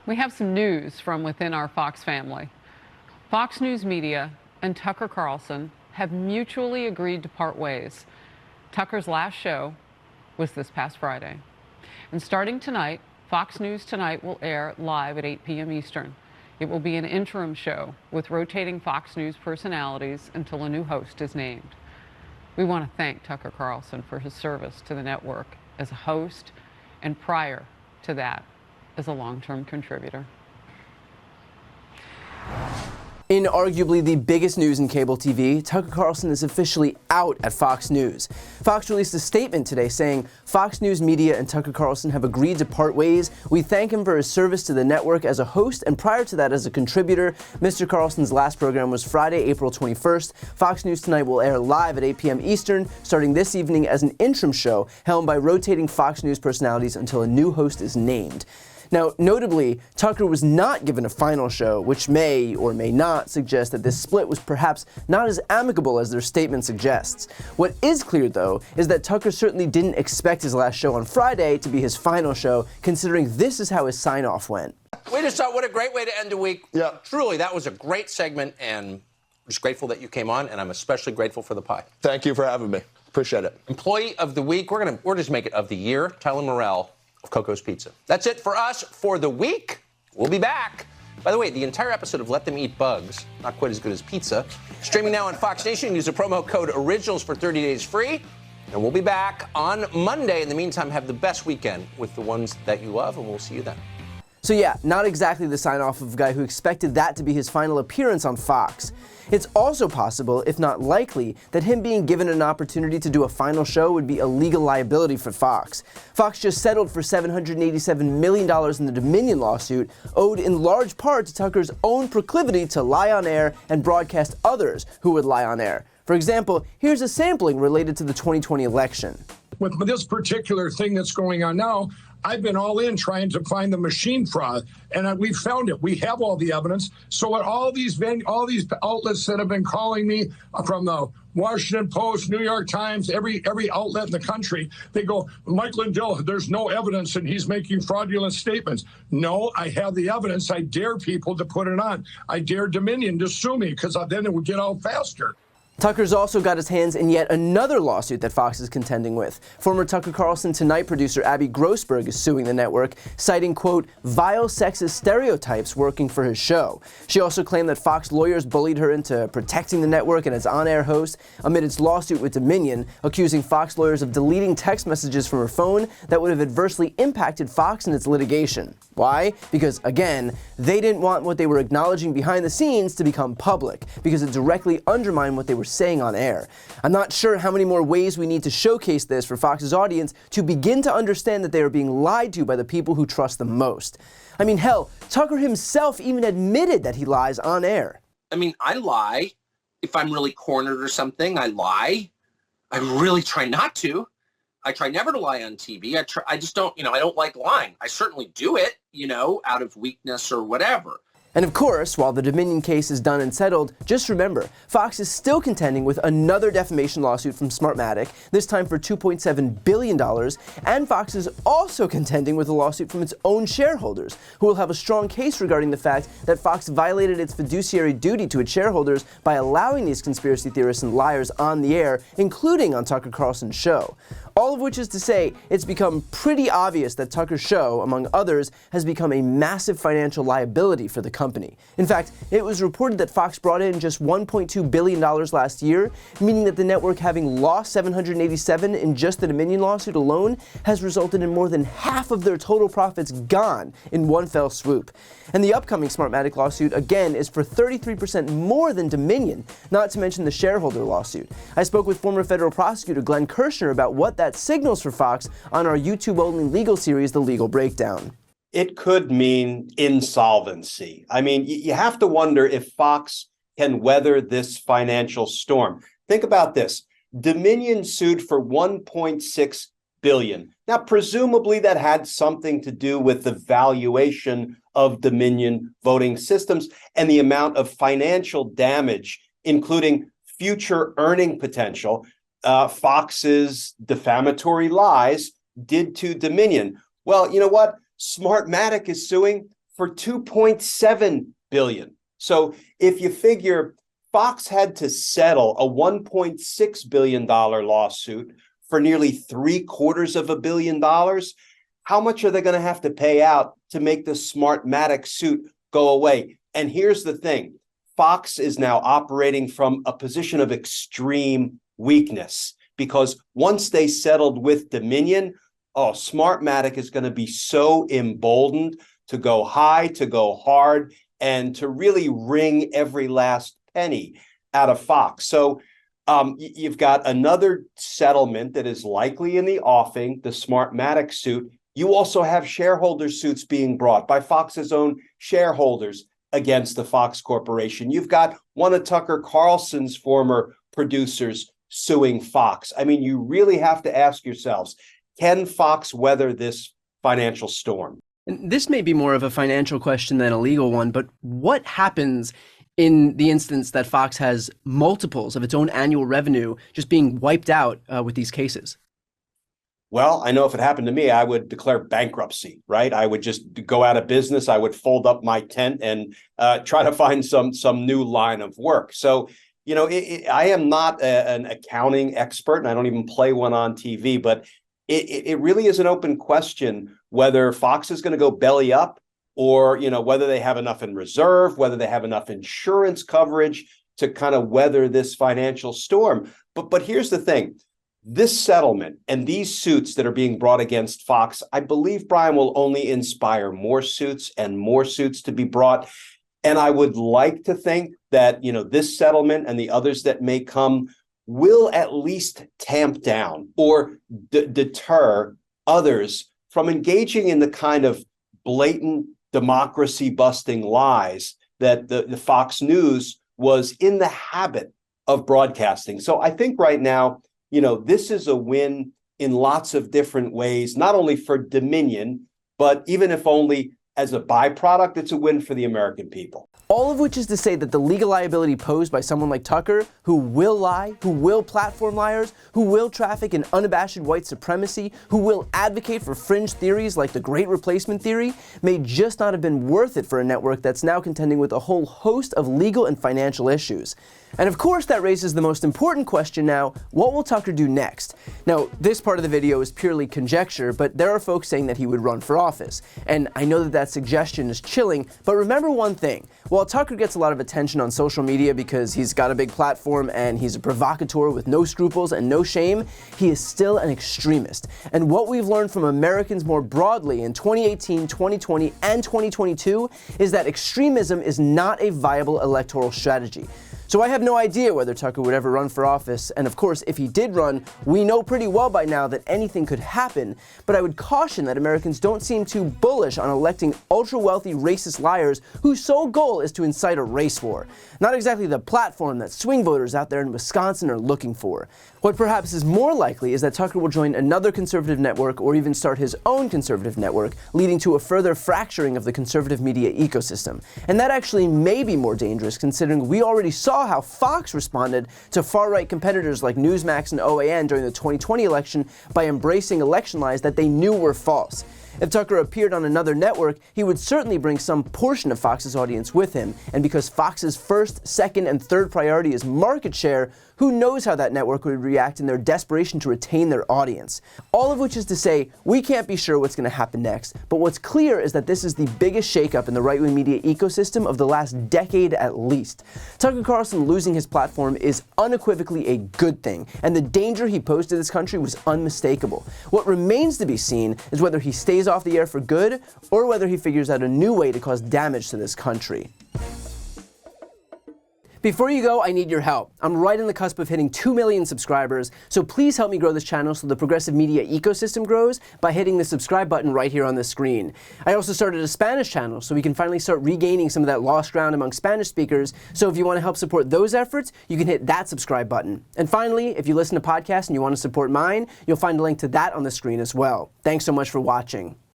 We have some news from within our Fox family. Fox News Media and Tucker Carlson have mutually agreed to part ways. Tucker's last show was this past Friday. And starting tonight, Fox News Tonight will air live at 8 p.m. Eastern. It will be an interim show with rotating Fox News personalities until a new host is named. We want to thank Tucker Carlson for his service to the network as a host and prior to that as a long-term contributor. In arguably the biggest news in cable TV, Tucker Carlson is officially out at Fox News. Fox released a statement today saying, Fox News Media and Tucker Carlson have agreed to part ways. We thank him for his service to the network as a host and prior to that as a contributor. Mr. Carlson's last program was Friday, April 21st. Fox News Tonight will air live at 8 p.m. Eastern, starting this evening as an interim show helmed by rotating Fox News personalities until a new host is named. Now, notably, Tucker was not given a final show, which may or may not suggest that this split was perhaps not as amicable as their statement suggests. What is clear, though, is that Tucker certainly didn't expect his last show on Friday to be his final show, considering this is how his sign-off went. We just thought, what a great way to end a week. Yeah. Truly, that was a great segment, and I'm just grateful that you came on, and I'm especially grateful for the pie. Thank you for having me. Appreciate it. Employee of the week, we're just make it of the year, Tyler Morrell of Coco's Pizza. That's it for us for the week. We'll be back. By the way, the entire episode of Let Them Eat Bugs, not quite as good as pizza, streaming now on Fox Nation. Use the promo code ORIGINALS for 30 days free. And we'll be back on Monday. In the meantime, have the best weekend with the ones that you love, and we'll see you then. So yeah, not exactly the sign-off of a guy who expected that to be his final appearance on Fox. It's also possible, if not likely, that him being given an opportunity to do a final show would be a legal liability for Fox. Fox just settled for $787 million in the Dominion lawsuit, owed in large part to Tucker's own proclivity to lie on air and broadcast others who would lie on air. For example, here's a sampling related to the 2020 election. With this particular thing that's going on now, I've been all in trying to find the machine fraud, and we found it. We have all the evidence. So what all these outlets that have been calling me from the Washington Post, New York Times, every outlet in the country, they go, Mike Lindell, there's no evidence and he's making fraudulent statements. No, I have the evidence. I dare people to put it on. I dare Dominion to sue me because then it would get out faster. Tucker's also got his hands in yet another lawsuit that Fox is contending with. Former Tucker Carlson Tonight producer Abby Grossberg is suing the network, citing, quote, vile sexist stereotypes working for his show. She also claimed that Fox lawyers bullied her into protecting the network and its on-air host amid its lawsuit with Dominion, accusing Fox lawyers of deleting text messages from her phone that would have adversely impacted Fox in its litigation. Why? Because, again, they didn't want what they were acknowledging behind the scenes to become public, because it directly undermined what they were saying on air. I'm not sure how many more ways we need to showcase this for Fox's audience to begin to understand that they are being lied to by the people who trust them most. I mean, hell, Tucker himself even admitted that he lies on air. I mean, I lie. If I'm really cornered or something, I lie. I really try not to. I try never to lie on TV. I just don't, I don't like lying. I certainly do it, out of weakness or whatever. And of course, while the Dominion case is done and settled, just remember, Fox is still contending with another defamation lawsuit from Smartmatic, this time for $2.7 billion, and Fox is also contending with a lawsuit from its own shareholders, who will have a strong case regarding the fact that Fox violated its fiduciary duty to its shareholders by allowing these conspiracy theorists and liars on the air, including on Tucker Carlson's show. All of which is to say, it's become pretty obvious that Tucker's show, among others, has become a massive financial liability for the company. In fact, it was reported that Fox brought in just $1.2 billion last year, meaning that the network having lost $787 in just the Dominion lawsuit alone has resulted in more than half of their total profits gone in one fell swoop. And the upcoming Smartmatic lawsuit, again, is for 33% more than Dominion, not to mention the shareholder lawsuit. I spoke with former federal prosecutor Glenn Kirshner about what that signals for Fox on our YouTube-only legal series, The Legal Breakdown. It could mean insolvency. I mean, you have to wonder if Fox can weather this financial storm. Think about this. Dominion sued for $1.6 billion. Now, presumably that had something to do with the valuation of Dominion voting systems and the amount of financial damage, including future earning potential, Fox's defamatory lies did to Dominion. Well, you know what? Smartmatic is suing for $2.7 billion. So if you figure Fox had to settle a $1.6 billion lawsuit for nearly $750 million, how much are they going to have to pay out to make the Smartmatic suit go away? And here's the thing. Fox is now operating from a position of extreme weakness because once they settled with Dominion, Smartmatic is going to be so emboldened to go high, to go hard, and to really wring every last penny out of Fox. So you've got another settlement that is likely in the offing, the Smartmatic suit. You also have shareholder suits being brought by Fox's own shareholders against the Fox Corporation. You've got one of Tucker Carlson's former producers suing Fox. I mean, you really have to ask yourselves, can Fox weather this financial storm? And this may be more of a financial question than a legal one, but what happens in the instance that Fox has multiples of its own annual revenue just being wiped out with these cases? Well, I know if it happened to me, I would declare bankruptcy, right? I would just go out of business. I would fold up my tent and try to find some new line of work. So, you know, I am not an accounting expert, and I don't even play one on TV, but it really is an open question whether Fox is going to go belly up or, you know, whether they have enough in reserve, whether they have enough insurance coverage to kind of weather this financial storm. But here's the thing. This settlement and these suits that are being brought against Fox, I believe, Brian, will only inspire more suits and more suits to be brought. And I would like to think that, you know, this settlement and the others that may come will at least tamp down or deter others from engaging in the kind of blatant democracy-busting lies that the Fox News was in the habit of broadcasting. So I think right now, you know, this is a win in lots of different ways, not only for Dominion, but even if only as a byproduct, it's a win for the American people. All of which is to say that the legal liability posed by someone like Tucker, who will lie, who will platform liars, who will traffic in unabashed white supremacy, who will advocate for fringe theories like the Great Replacement Theory, may just not have been worth it for a network that's now contending with a whole host of legal and financial issues. And of course that raises the most important question now: what will Tucker do next? Now, this part of the video is purely conjecture, but there are folks saying that he would run for office. And I know that that suggestion is chilling, but remember one thing. While Tucker gets a lot of attention on social media because he's got a big platform and he's a provocateur with no scruples and no shame, he is still an extremist. And what we've learned from Americans more broadly in 2018, 2020, and 2022 is that extremism is not a viable electoral strategy. So I have no idea whether Tucker would ever run for office, and of course, if he did run, we know pretty well by now that anything could happen, but I would caution that Americans don't seem too bullish on electing ultra-wealthy racist liars whose sole goal is to incite a race war. Not exactly the platform that swing voters out there in Wisconsin are looking for. What perhaps is more likely is that Tucker will join another conservative network or even start his own conservative network, leading to a further fracturing of the conservative media ecosystem. And that actually may be more dangerous, considering we already saw how Fox responded to far-right competitors like Newsmax and OAN during the 2020 election by embracing election lies that they knew were false. If Tucker appeared on another network, he would certainly bring some portion of Fox's audience with him, and because Fox's first, second, and third priority is market share, who knows how that network would react in their desperation to retain their audience. All of which is to say, we can't be sure what's going to happen next, but what's clear is that this is the biggest shakeup in the right-wing media ecosystem of the last decade at least. Tucker Carlson losing his platform is unequivocally a good thing, and the danger he posed to this country was unmistakable. What remains to be seen is whether he stays off the air for good, or whether he figures out a new way to cause damage to this country. Before you go, I need your help. I'm right on the cusp of hitting 2 million subscribers, so please help me grow this channel so the progressive media ecosystem grows by hitting the subscribe button right here on the screen. I also started a Spanish channel so we can finally start regaining some of that lost ground among Spanish speakers, so if you want to help support those efforts, you can hit that subscribe button. And finally, if you listen to podcasts and you want to support mine, you'll find a link to that on the screen as well. Thanks so much for watching.